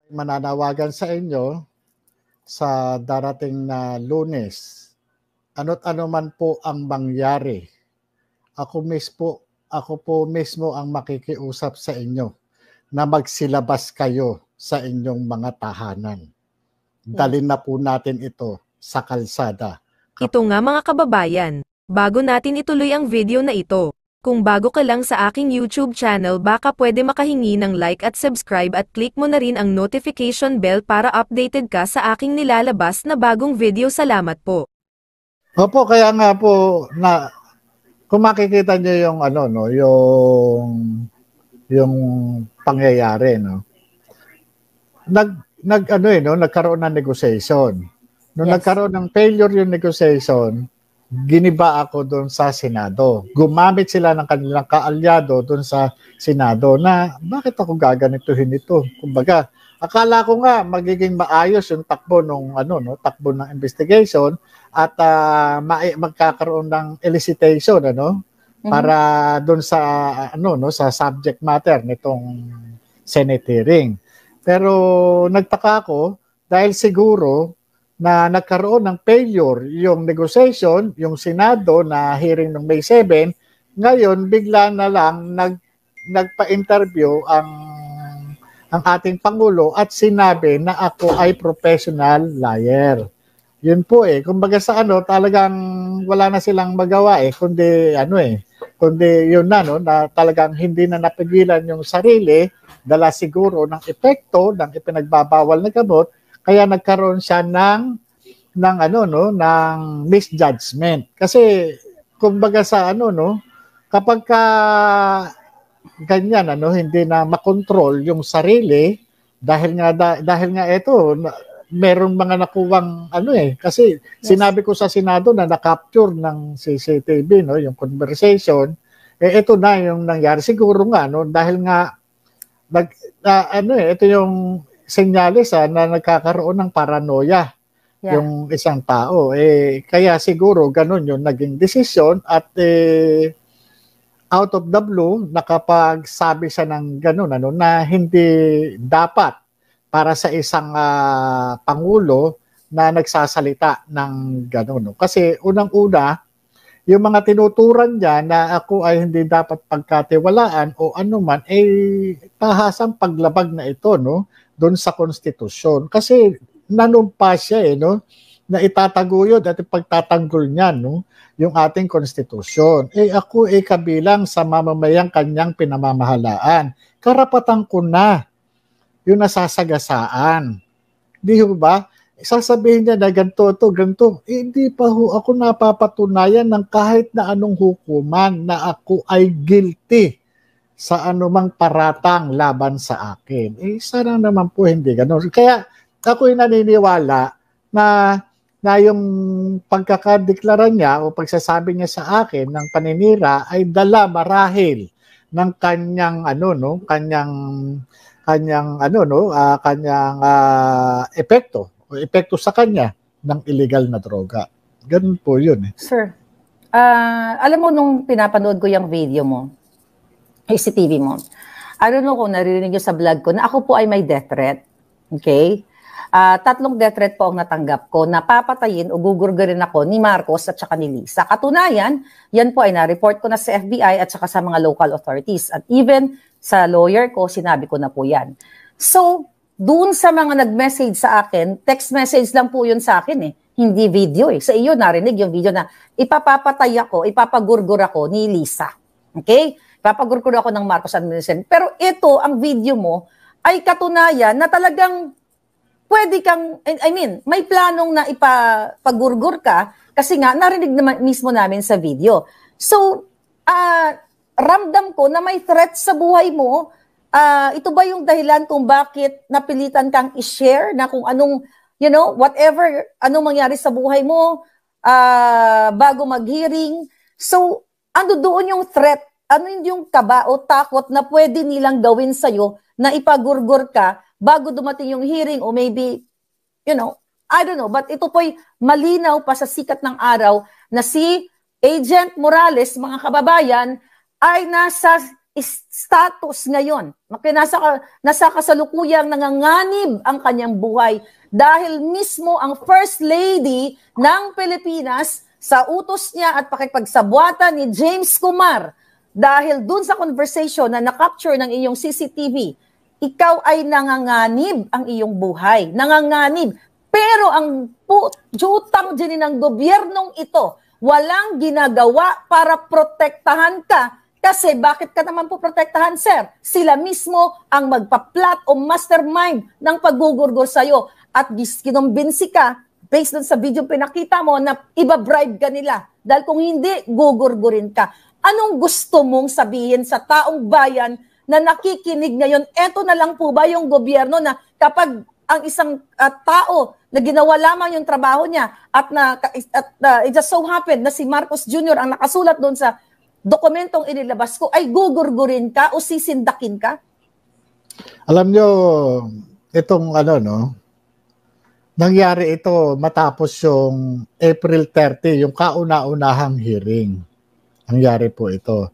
Mananawagan sa inyo sa darating na Lunes. Ano't ano man po ang mangyari, ako po mismo ang makikiusap sa inyo na magsilabas kayo sa inyong mga tahanan. Dalhin na po natin ito sa kalsada. Ito nga mga kababayan, bago natin ituloy ang video na ito, kung bago ka lang sa aking YouTube channel baka pwede makahingi ng like at subscribe at click mo na rin ang notification bell para updated ka sa aking nilalabas na bagong video. Salamat po. Opo, kaya nga po na kung makikita niyo yung ano no, yung pangyayari no. Nagkaroon ng negotiation. Nung nagkaroon ng failure yung negotiation, giniba ako doon sa Senado. Gumamit sila ng kanilang kaalyado doon sa Senado na bakit ako gaganituhin ito? Kumbaga, akala ko nga magiging maayos yung takbo takbo ng investigation at magkakaroon ng elicitation para doon sa sa subject matter nitong Senate hearing. Pero nagtaka ako dahil siguro na nagkaroon ng failure yung negotiation, yung Senado na hearing ng May 7, ngayon bigla na lang nagpa-interview ang ating Pangulo at sinabi na ako ay professional liar. Yun po kumbaga sa talagang wala na silang magawa kundi yun na talagang hindi na napigilan yung sarili, dala siguro ng epekto ng ipinagbabawal na gamot. Kaya nagkaroon siya ng misjudgment. Kasi kumbaga sa kapag ganyan hindi na makontrol yung sarili dahil nga ito merong mga nakuwang kasi sinabi ko sa Senado na na-capture ng CCTV yung conversation, ito na yung nangyari siguro nga dahil nga ito yung senyales na nagkakaroon ng paranoia yung isang tao. Kaya siguro ganun yung naging desisyon at out of the blue, nakapagsabi siya ng ganun na hindi dapat para sa isang Pangulo na nagsasalita ng ganun. Kasi unang-una, yung mga tinuturan niya na ako ay hindi dapat pagkatiwalaan o anuman, tahasang paglabag na ito doon sa konstitusyon. Kasi nanumpa siya na itataguyod at ipagtatanggol niya yung ating konstitusyon. Ako kabilang sa mamamayang kanyang pinamamahalaan. Karapatan ko na yung nasasagasaan. Di ba? Sasabihin niya na ganito. Hindi pa ako napapatunayan ng kahit na anong hukuman na ako ay guilty sa anumang paratang laban sa akin. Sana naman po hindi ganun. Kaya ako'y naniniwala na yung pagkakadeklara niya o pagsasabi niya sa akin ng paninira ay dala marahil ng kanyang epekto sa kanya ng illegal na droga. Ganun po yun. Sir, alam mo nung pinapanood ko yung video mo, CCTV mo, I don't know kung naririnig nyo sa vlog ko na ako po ay may death threat. Okay? 3 death threat po ang natanggap ko na papatayin o gugurgurin ako ni Marcos at saka ni Lisa. Katunayan, yan po ay na-report ko na sa FBI at saka sa mga local authorities. At even sa lawyer ko, sinabi ko na po yan. So, doon sa mga nag-message sa akin, text message lang po yun sa akin hindi video Sa iyo narinig yung video na ipapapatay ako, ipapagurgur ako ni Lisa. Okay? Ipapagurgur ako ng Marcos administration. Pero ito, ang video mo, ay katunayan na talagang pwede kang, may planong na ipagurgur ka kasi nga narinig naman mismo namin sa video. So, ramdam ko na may threat sa buhay mo. Ito ba yung dahilan kung bakit napilitan kang i-share na kung anong, whatever, anong mangyari sa buhay mo bago mag-hearing? So, ano doon yung threat? Ano yung kaba o takot na pwede nilang gawin sa'yo na ipagurgur ka bago dumating yung hearing o maybe, I don't know. But ito po'y malinaw pa sa sikat ng araw na si Agent Morales, mga kababayan, ay nasa status ngayon. Nasa kasalukuyang nanganganib ang kanyang buhay dahil mismo ang First Lady ng Pilipinas sa utos niya at pakipagsabwatan ni James Kumar dahil dun sa conversation na na-capture ng iyong CCTV, ikaw ay nanganganib ang iyong buhay. Nanganganib. Pero ang jutang din ng gobyernong ito, walang ginagawa para protektahan ka. Kasi bakit ka naman po protektahan, sir? Sila mismo ang magpa-plot o mastermind ng paggugurgol sa'yo. At kinumbinsi ka, based dun sa video pinakita mo, na iba-bribe ka nila. Dahil kung hindi, gugurgurin ka. Anong gusto mong sabihin sa taong bayan na nakikinig ngayon? Eto na lang po ba yung gobyerno na kapag ang isang tao na ginawa lamang yung trabaho niya at it just so happened na si Marcos Jr. ang nakasulat doon sa dokumentong inilabas ko, ay gugurgurin ka o sisindakin ka? Alam nyo, itong nangyari ito matapos yung April 30, yung kauna-unahang hearing. Nangyari po ito.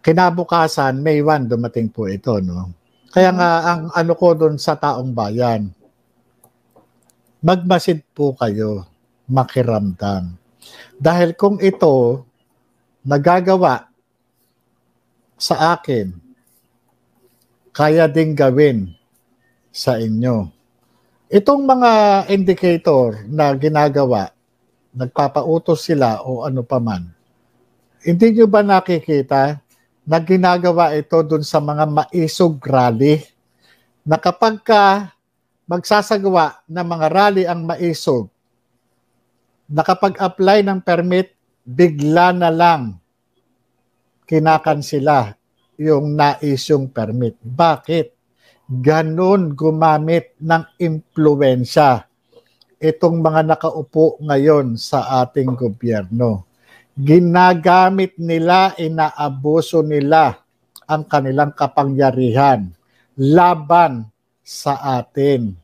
Kinabukasan, May 1, dumating po ito, no? Kaya nga, ang ko doon sa taong bayan, magmasid po kayo, makiramdam. Dahil kung ito nagagawa sa akin, kaya ding gawin sa inyo. Itong mga indicator na ginagawa, nagpapautos sila o ano paman, hindi nyo ba nakikita na ginagawa ito dun sa mga maisog rally? Na kapag ka magsasagawa ng mga rally ang maisog, nakapag-apply ng permit, bigla na lang kinakansila yung naisyong permit. Bakit? Ganon gumamit ng impluwensya itong mga nakaupo ngayon sa ating gobyerno. Ginagamit nila, inaabuso nila ang kanilang kapangyarihan laban sa atin.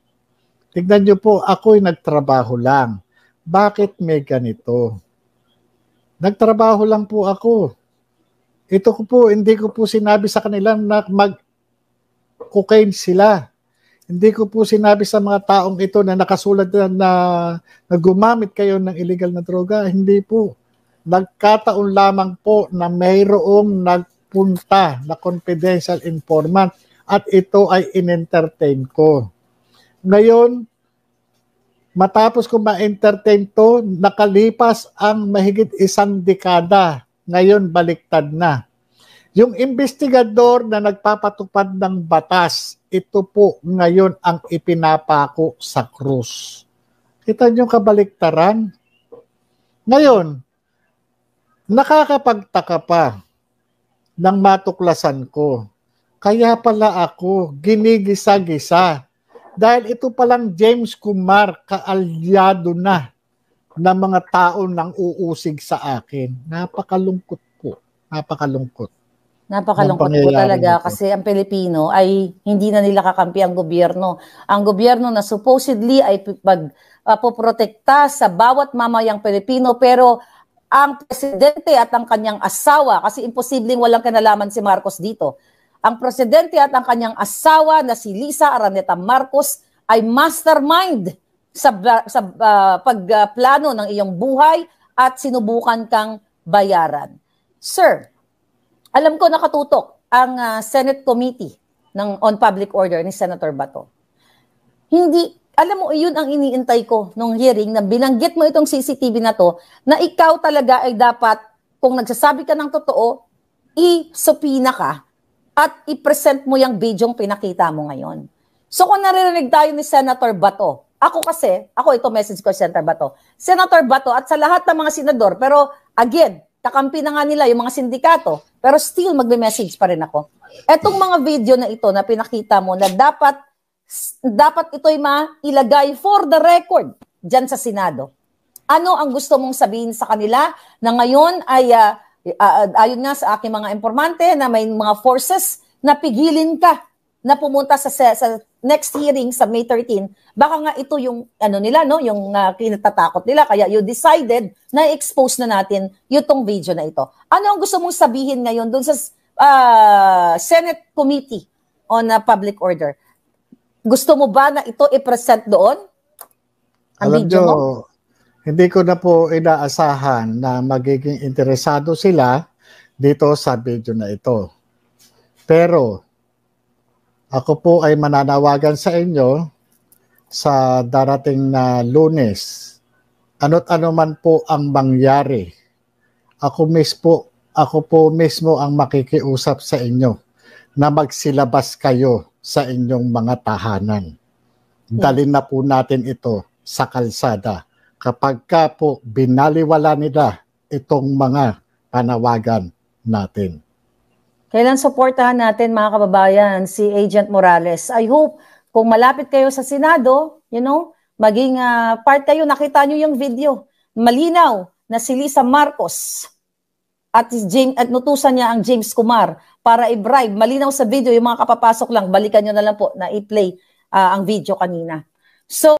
Tignan nyo po, ako'y nagtrabaho lang. Bakit may ganito? Nagtrabaho lang po ako. Ito ko po, hindi ko po sinabi sa kanila na mag-cocaine sila. Hindi ko po sinabi sa mga taong ito na nakasulat na gumamit kayo ng illegal na droga. Hindi po. Nagkataon lamang po na mayroong nagpunta na confidential informant at ito ay in-entertain ko. Ngayon, matapos ko ma-entertain to, nakalipas ang mahigit 1 dekada. Ngayon, baliktad na. Yung investigador na nagpapatupad ng batas, ito po ngayon ang ipinapako sa krus. Kita niyo kabaliktaran? Ngayon, nakakapagtaka pa ng matuklasan ko. Kaya pala ako ginigisa-gisa. Dahil ito palang James Kumar, kaalyado na ng mga tao nang uusig sa akin. Napakalungkot po. Napakalungkot. Napakalungkot po talaga kasi ang Pilipino ay hindi na nila kakampi ang gobyerno. Ang gobyerno na supposedly ay poprotekta sa bawat mamayang Pilipino, pero ang presidente at ang kanyang asawa, kasi imposibleng walang kinalaman si Marcos dito, ang presidente at ang kanyang asawa na si Lisa Araneta Marcos ay mastermind sa pagplano ng iyong buhay at sinubukan kang bayaran. Sir, alam ko nakatutok ang Senate Committee on Public Order ni Senator Bato. Hindi, alam mo, iyon ang iniintay ko nung hearing na binanggit mo itong CCTV na to, na ikaw talaga ay dapat, kung nagsasabi ka ng totoo, isupina ka at i-present mo yung bidyong pinakita mo ngayon. So kung naririnig tayo ni Senator Bato, ako ito message ko, Senator Bato. Senator Bato at sa lahat ng mga senador, pero again, kakampi na nga nila yung mga sindikato, pero still magme-message pa rin ako. Etong mga video na ito na pinakita mo na dapat ito'y mailagay for the record dyan sa Senado. Ano ang gusto mong sabihin sa kanila na ngayon ay ayon nga sa aking mga informante na may mga forces na pigilin ka na pumunta sa next hearing sa May 13, baka nga ito yung nila, no, yung kinatatakot nila, kaya you decided na expose na natin yung video na ito. Ano ang gusto mong sabihin ngayon doon sa Senate Committee on Public Order. Gusto mo ba na ito i-present doon? Ang Alam video nyo, mo? hindi ko na po inaasahan na magiging interesado sila dito sa video na ito. Pero, ako po ay mananawagan sa inyo sa darating na Lunes. Ano't ano man po ang mangyari, ako po mismo ang makikiusap sa inyo na magsilabas kayo sa inyong mga tahanan. Dalhin na po natin ito sa kalsada kapag ka po binaliwala nila itong mga panawagan natin. Kailan suportahan natin mga kababayan si Agent Morales. I hope kung malapit kayo sa Senado, maging part kayo, nakita nyo yung video. Malinaw na si Lisa Marcos at nutusan niya ang James Kumar para i-bribe. Malinaw sa video, yung mga kapapasok lang, balikan nyo na lang po na i-play ang video kanina. So,